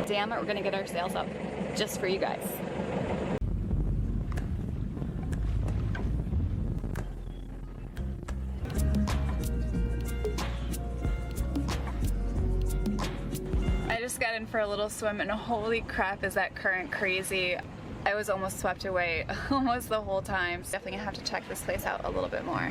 Damn it, we're gonna get our sails up just for you guys. I just got in for a little swim and holy crap is that current crazy. I was almost swept away almost the whole time. So definitely gonna have to check this place out a little bit more.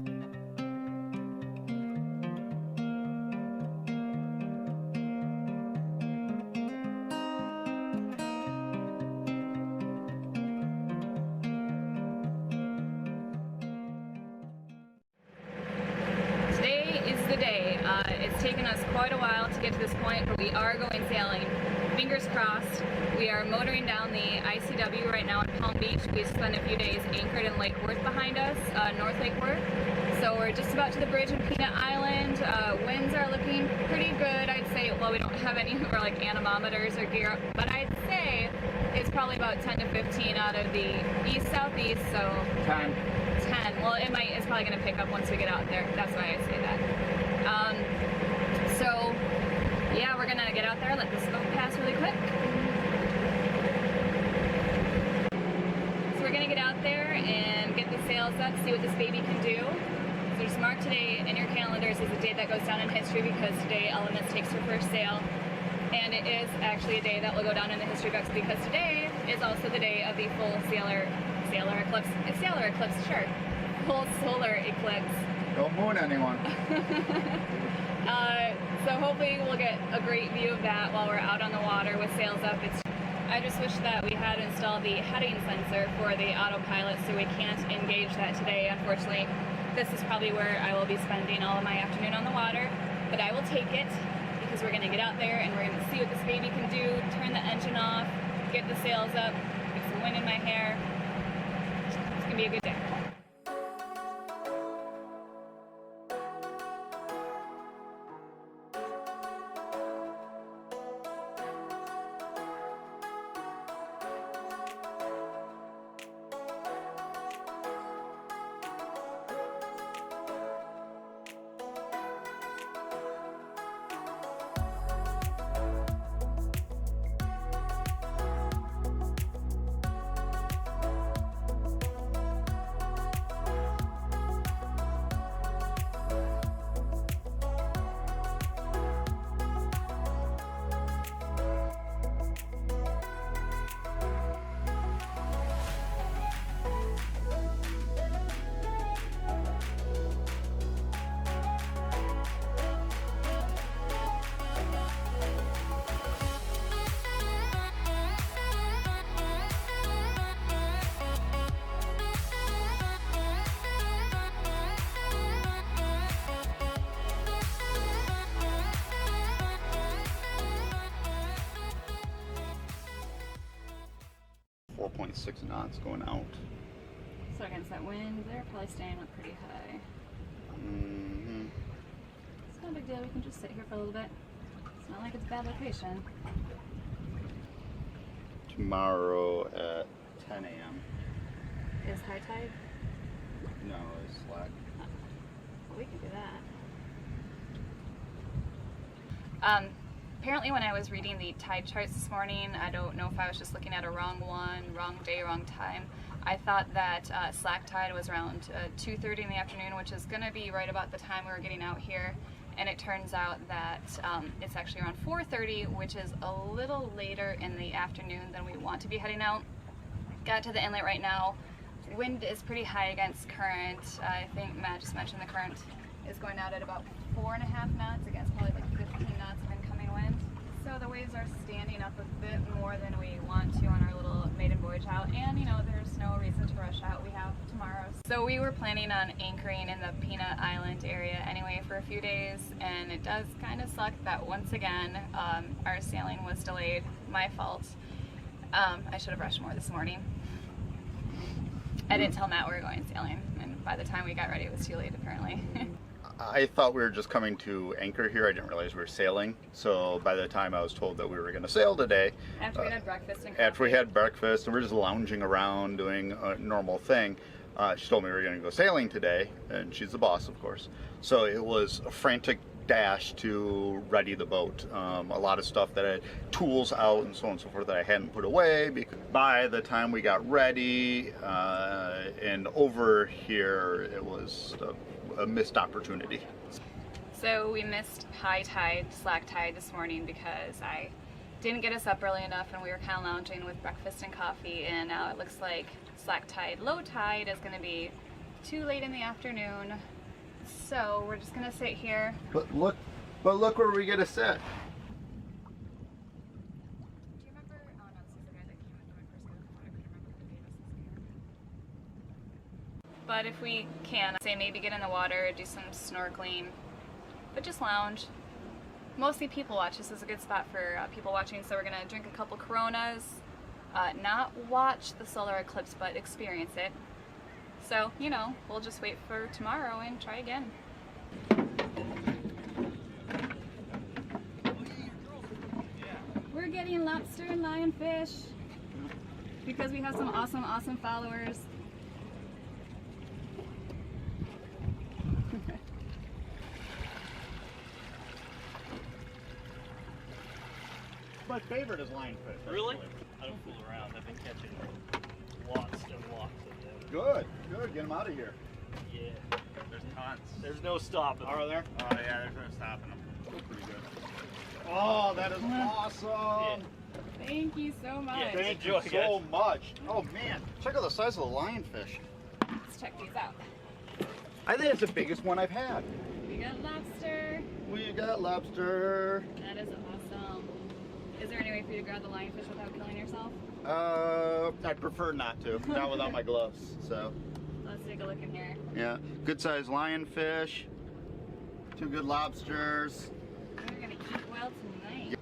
It's taken us quite a while to get to this point, but we are going sailing. Fingers crossed. We are motoring down the ICW right now in Palm Beach. We spent a few days anchored in Lake Worth behind us, North Lake Worth. So we're just about to the bridge in Pnau Island. Winds are looking pretty good, I'd say. Well, we don't have any of our like anemometers or gear, but I'd say it's probably about 10 to 15 out of the east-southeast, so 10. Well, it's probably going to pick up once we get out there. That's why I say that. So yeah, we're gonna get out there, let this boat pass really quick. So we're gonna get out there and get the sails up, see what this baby can do. So just mark today in your calendars as a day that goes down in history because today Elements takes her first sail. And it is actually a day that will go down in the history books because today is also the day of the full solar eclipse. It's solar eclipse, sure. Full solar eclipse. Don't moon anyone. So hopefully we'll get a great view of that while we're out on the water with sails up. I just wish that we had installed the heading sensor for the autopilot, so we can't engage that today. Unfortunately, this is probably where I will be spending all of my afternoon on the water, but I will take it because we're going to get out there and we're going to see what this baby can do, turn the engine off, get the sails up, get some wind in my hair. It's going to be a good day. .6 knots going out. So against that wind, they're probably staying up pretty high. It's not a big deal, we can just sit here for a little bit. It's not like it's a bad location. Tomorrow at 10 a.m. Is high tide? No, it's slack. Oh, well, we can do that. Apparently when I was reading the tide charts this morning, I don't know if I was just looking at a wrong one, wrong day, wrong time. I thought that slack tide was around 2:30 in the afternoon, which is going to be right about the time we were getting out here. And it turns out that it's actually around 4:30, which is a little later in the afternoon than we want to be heading out. Got to the inlet right now. Wind is pretty high against current. I think Matt just mentioned the current is going out at about 4.5 knots against probably like 15 knots of incoming wind. So the waves are standing up a bit more than we want to on our little maiden voyage out, and you know, there's no reason to rush out. We have tomorrow. So we were planning on anchoring in the Pnau Island area anyway for a few days, and it does kind of suck that once again our sailing was delayed. My fault. I should have rushed more this morning. I didn't tell Matt we were going sailing, and by the time we got ready it was too late apparently. I thought we were just coming to anchor here. I didn't realize we were sailing. So by the time I was told that we were going to sail today, after we had breakfast and coffee. After we had breakfast and we're just lounging around doing a normal thing, she told me we were going to go sailing today, and she's the boss, of course. So it was a frantic dash to ready the boat. A lot of stuff that I had tools out and so on and so forth that I hadn't put away, because by the time we got ready and over here, it was a missed opportunity. So we missed high tide, slack tide this morning because I didn't get us up early enough and we were kind of lounging with breakfast and coffee, and now it looks like slack tide, low tide is going to be too late in the afternoon. So we're just going to sit here. But look where we get to sit. Do you remember? Oh no, this is the guy that came into my first go. I couldn't remember who gave us this gear. But if we can, say maybe get in the water, do some snorkeling, but just lounge. Mostly people watch. This is a good spot for people watching, so we're gonna drink a couple Coronas, not watch the solar eclipse, but experience it. So, you know, we'll just wait for tomorrow and try again. We're getting lobster and lionfish because we have some awesome followers. My favorite is lionfish. Really? I don't fool around. I've been catching lots and lots of them. Good. Get them out of here. Yeah. There's tons. There's no stopping. Are there? Oh yeah, there's no stopping them. Pretty good. Oh, that is awesome. Thank you so much. Yeah, Thank you enjoy, so guys. much. Oh man, check out the size of the lionfish. Let's check these out. I think it's the biggest one I've had. We got lobster. We got lobster. That is awesome. Is there any way for you to grab the lionfish without killing yourself? I prefer not to. Not without my gloves. So. Let's take a look in here. Yeah, good sized lionfish. 2 good lobsters. We're gonna eat well tonight.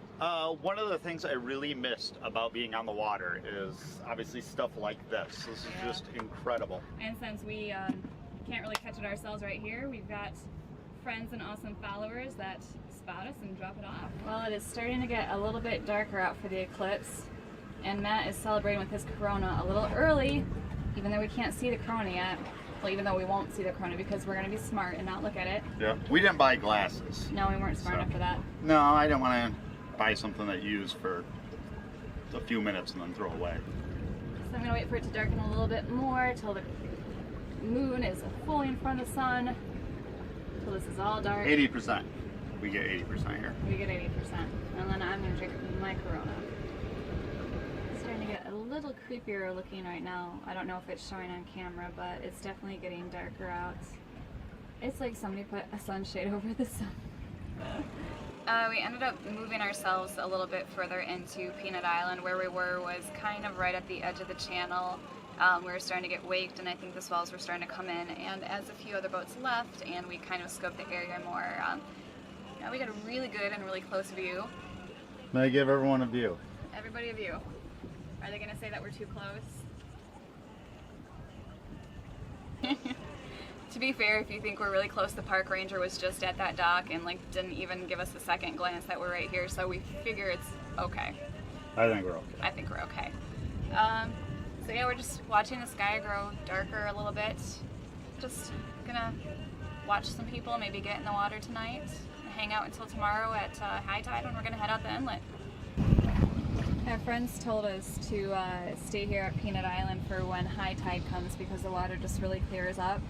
One of the things I really missed about being on the water is obviously stuff like this. This is just incredible. And since we can't really catch it ourselves right here, we've got friends and awesome followers that spot us and drop it off. Well, it is starting to get a little bit darker out for the eclipse, and Matt is celebrating with his Corona a little early, even though we can't see the Corona yet. Well, even though we won't see the Corona because we're going to be smart and not look at it. Yeah. We didn't buy glasses. No, we weren't smart enough for that. No, I didn't want to buy something that you use for a few minutes and then throw away. So I'm going to wait for it to darken a little bit more till the moon is fully in front of the sun, till this is all dark. 80%. We get 80% here. We get 80%. And then I'm going to drink my Corona. It's starting to get a little creepier looking right now. I don't know if it's showing on camera, but it's definitely getting darker out. It's like somebody put a sunshade over the sun. We ended up moving ourselves a little bit further into Peanut Island. Where we were was kind of right at the edge of the channel. We were starting to get waked, and I think the swells were starting to come in. And as a few other boats left, and we kind of scoped the area more, now we got a really good and really close view. May I give everyone a view? Everybody a view. Are they going to say that we're too close? To be fair, if you think we're really close, the park ranger was just at that dock and like didn't even give us a second glance that we're right here, so we figure it's okay. I think we're okay. I think we're okay. So yeah, we're just watching the sky grow darker a little bit. Just gonna watch some people, maybe get in the water tonight, hang out until tomorrow at high tide when we're gonna head out the inlet. Our friends told us to stay here at Peanut Island for when high tide comes because the water just really clears up.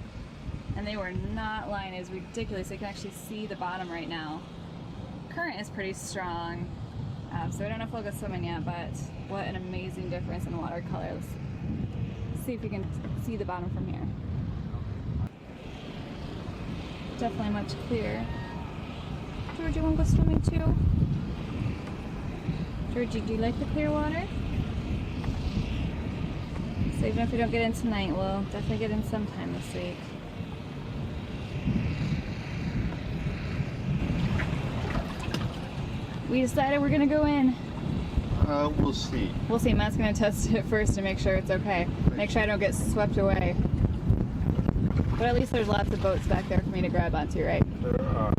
And they were not lying. It was ridiculous. You can actually see the bottom right now. Current is pretty strong, so I don't know if we'll go swimming yet, but what an amazing difference in water colors. Let's see if we can see the bottom from here. Definitely much clearer. Georgie, you want to go swimming too? Georgie, do you like the clear water? So even if we don't get in tonight, we'll definitely get in sometime this week. We decided we're gonna go in. We'll see. We'll see. Matt's gonna test it first to make sure it's okay. Make sure I don't get swept away. But at least there's lots of boats back there for me to grab onto, right? There are.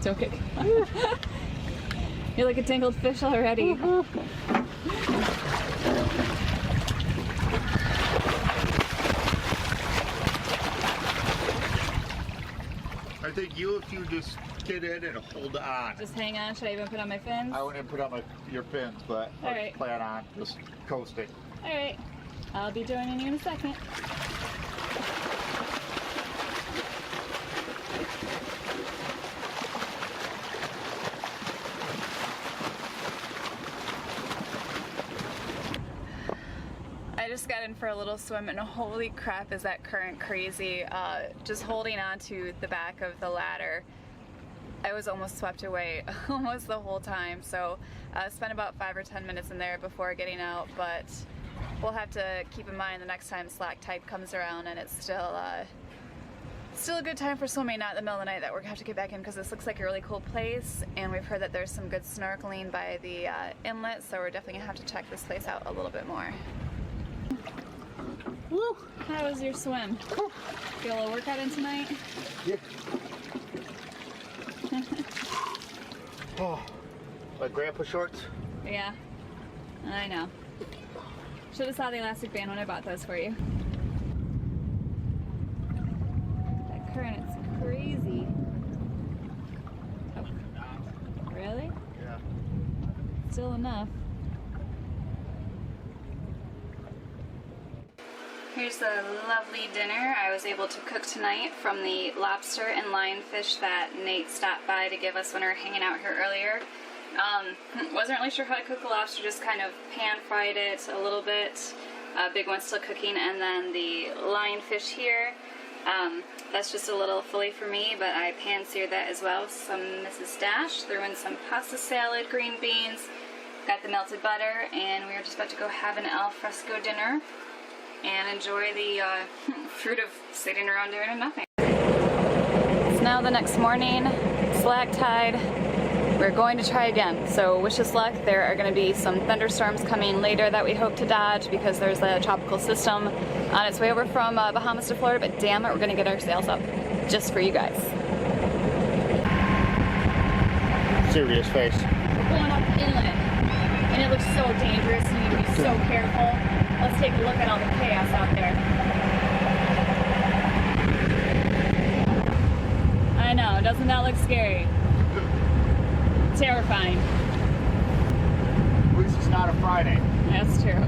Don't get You're like a tangled fish already. I think if you just get in and hold on. Just hang on. Should I even put on my fins? I wouldn't put on your fins, but All I'll right. plan on just coasting. All right. I'll be joining you in a second. I just got in for a little swim and holy crap is that current crazy. Just holding on to the back of the ladder, I was almost swept away almost the whole time. So spent about 5 or 10 minutes in there before getting out, but we'll have to keep in mind the next time slack tide comes around and it's still a good time for swimming, not in the middle of the night, that we're gonna have to get back in because this looks like a really cool place and we've heard that there's some good snorkeling by the inlet, so we're definitely gonna have to check this place out a little bit more. Woo! How was your swim? Get a little workout in tonight? Yeah. Oh, like grandpa shorts? Yeah, I know. Should have saw the elastic band when I bought those for you. That current is crazy. Oh. Really? Yeah. Still enough. Here's the lovely dinner I was able to cook tonight from the lobster and lionfish that Nate stopped by to give us when we were hanging out here earlier. Wasn't really sure how to cook the lobster, just kind of pan fried it a little bit. Big one's still cooking, and then the lionfish here, that's just a little fillet for me, but I pan seared that as well. Some Mrs. Dash, threw in some pasta salad, green beans, got the melted butter, and we are just about to go have an al fresco dinner and enjoy the fruit of sitting around doing nothing. It's now the next morning, slack tide. We're going to try again, so wish us luck. There are going to be some thunderstorms coming later that we hope to dodge because there's a tropical system on its way over from Bahamas to Florida, but damn it, we're going to get our sails up just for you guys. Serious face. We're going up the inlet, and it looks so dangerous, you need to be so careful. Let's take a look at all the chaos out there. I know, doesn't that look scary? Terrifying. At least it's not a Friday. That's true.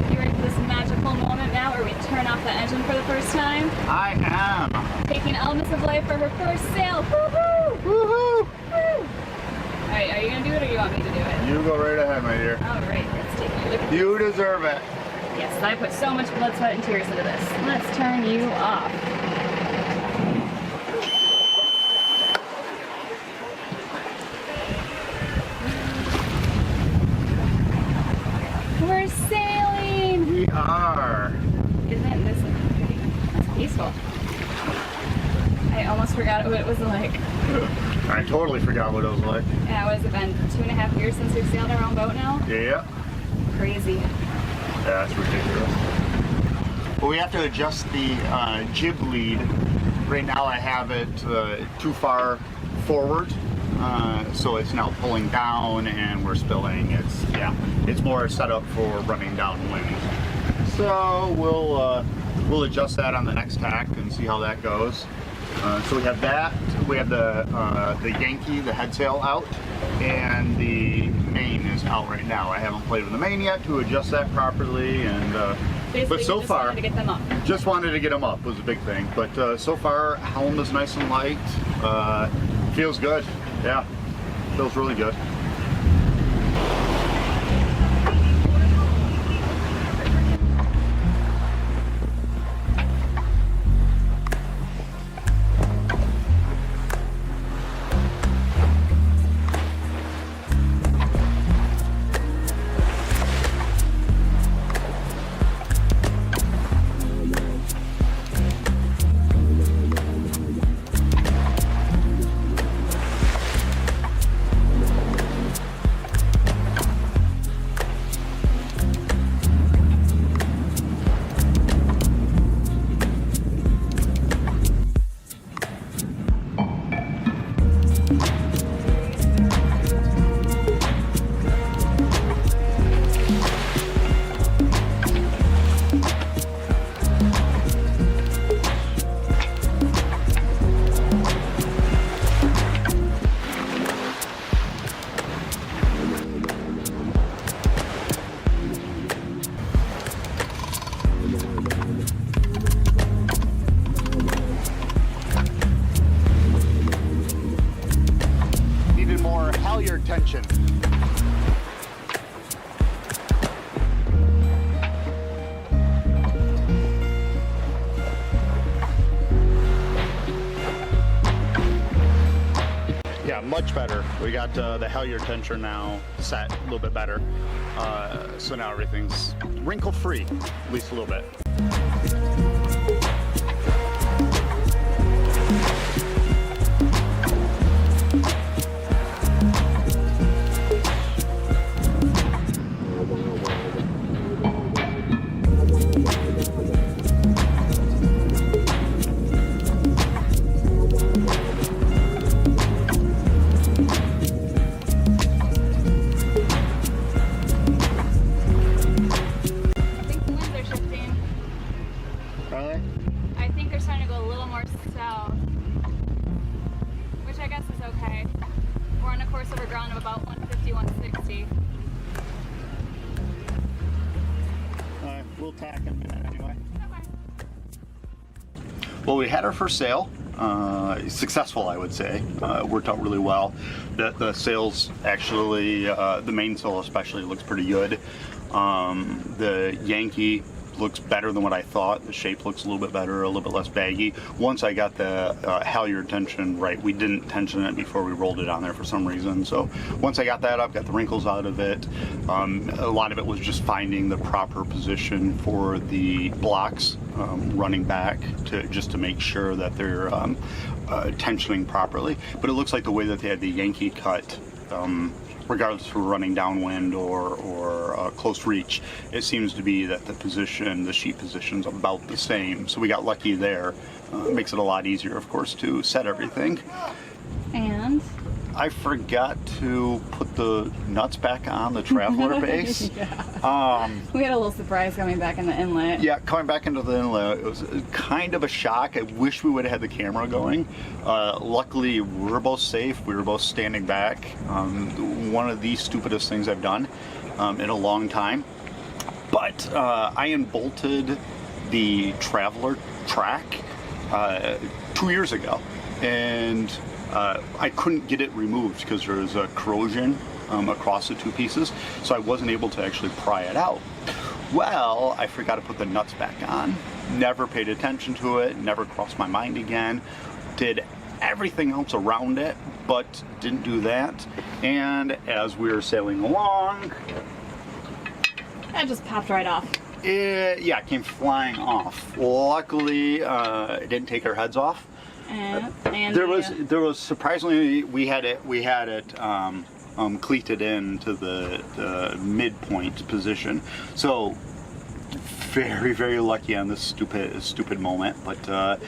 You ready for this magical moment now where we turn off the engine for the first time? I am. Taking elements of life for her first sail. Woohoo! Woohoo! Alright, are you gonna do it or you want me to do it? You go right ahead, my dear. Alright, let's take a look at this. You deserve it. Yes, I put so much blood, sweat, and tears into this. Let's turn you off. We're sailing! We are. Isn't this pretty? That's peaceful. I almost forgot what it was like. I totally forgot what it was like. Yeah, what has it been? 2.5 years since we've sailed our own boat now? Yeah. Crazy. Yeah, that's ridiculous. Well, we have to adjust the jib lead. Right now I have it too far forward, so it's now pulling down and we're spilling. It's more set up for running downwind. So we'll adjust that on the next tack and see how that goes. So we have that. We have the Yankee, the head sail out, and the main is out right now. I haven't played with the main yet to adjust that properly, and but so far, wanted to get them up. just wanted to get them up was a big thing. But so far, helm is nice and light. Feels good. Yeah, feels really good. much better. We got the halyard tension now set a little bit better. So now everything's wrinkle free, at least a little bit. Well, we had our first sail, successful, I would say. Worked out really well. The sails actually, the mainsail especially, looks pretty good. The Yankee looks better than what I thought. The shape looks a little bit better, a little bit less baggy. Once I got the halyard tension right, we didn't tension it before we rolled it on there for some reason. So once I got that up, got the wrinkles out of it, a lot of it was just finding the proper position for the blocks running back just to make sure that they're tensioning properly. But it looks like the way that they had the Yankee cut, regardless if we're running downwind or close reach, it seems to be that the sheet position's about the same. So we got lucky there. It makes it a lot easier, of course, to set everything. And I forgot to put the nuts back on the traveler base. Yeah. We had a little surprise coming back in the inlet. Yeah, coming back into the inlet, it was kind of a shock. I wish we would have had the camera going. Luckily, we were both safe. We were both standing back. One of the stupidest things I've done in a long time. But I unbolted the traveler track 2 years ago, and I couldn't get it removed because there was a corrosion across the two pieces, so I wasn't able to actually pry it out. Well, I forgot to put the nuts back on. Never paid attention to it, never crossed my mind again. Did everything else around it, but didn't do that. And as we were sailing along, that just popped right off. It came flying off. Luckily, it didn't take our heads off. And there was surprisingly, we had it cleated into the midpoint position. So very, very lucky on this stupid moment, but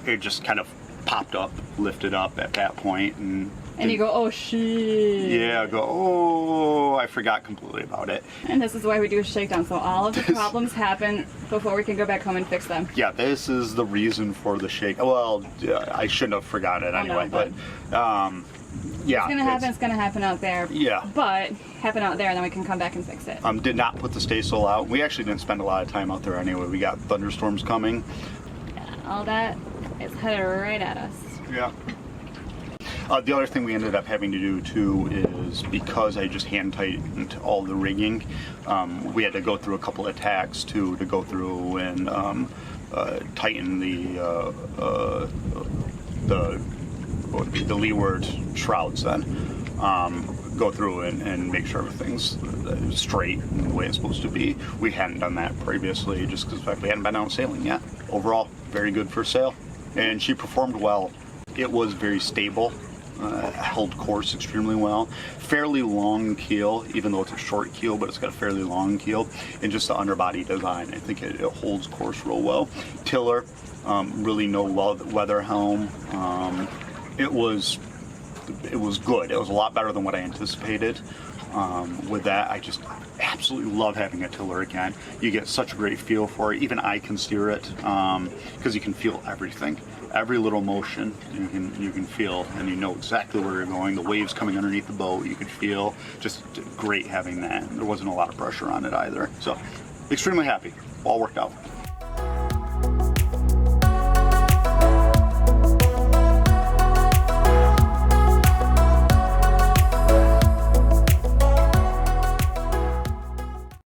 it just kind of popped up, lifted up at that point, and you go, oh shit. Yeah, I go, oh, I forgot completely about it. And this is why we do a shakedown, so all of the problems happen before we can go back home and fix them. Yeah, this is the reason for the shake. Well, I shouldn't have forgot it anyway, but yeah. It's gonna happen out there. Yeah. But happen out there, and then we can come back and fix it. Did not put the staysail out. We actually didn't spend a lot of time out there anyway. We got thunderstorms coming. Yeah, all that is headed right at us. Yeah. The other thing we ended up having to do too is, because I just hand tightened all the rigging, we had to go through a couple of tacks to go through and tighten the leeward shrouds. Then go through and make sure everything's straight and the way it's supposed to be. We hadn't done that previously just because we hadn't been out sailing yet. Overall, very good for sail, and she performed well. It was very stable. Held course extremely well. Fairly long keel, even though it's a short keel, but it's got a fairly long keel. And just the underbody design, I think it holds course real well. Tiller, really no weather helm. It was good. It was a lot better than what I anticipated. With that, I just absolutely love having a tiller again. You get such a great feel for it. Even I can steer it because you can feel everything. Every little motion you can feel, and you know exactly where you're going. The waves coming underneath the boat, you can feel. Just great having that. There wasn't a lot of pressure on it either. So extremely happy. All worked out.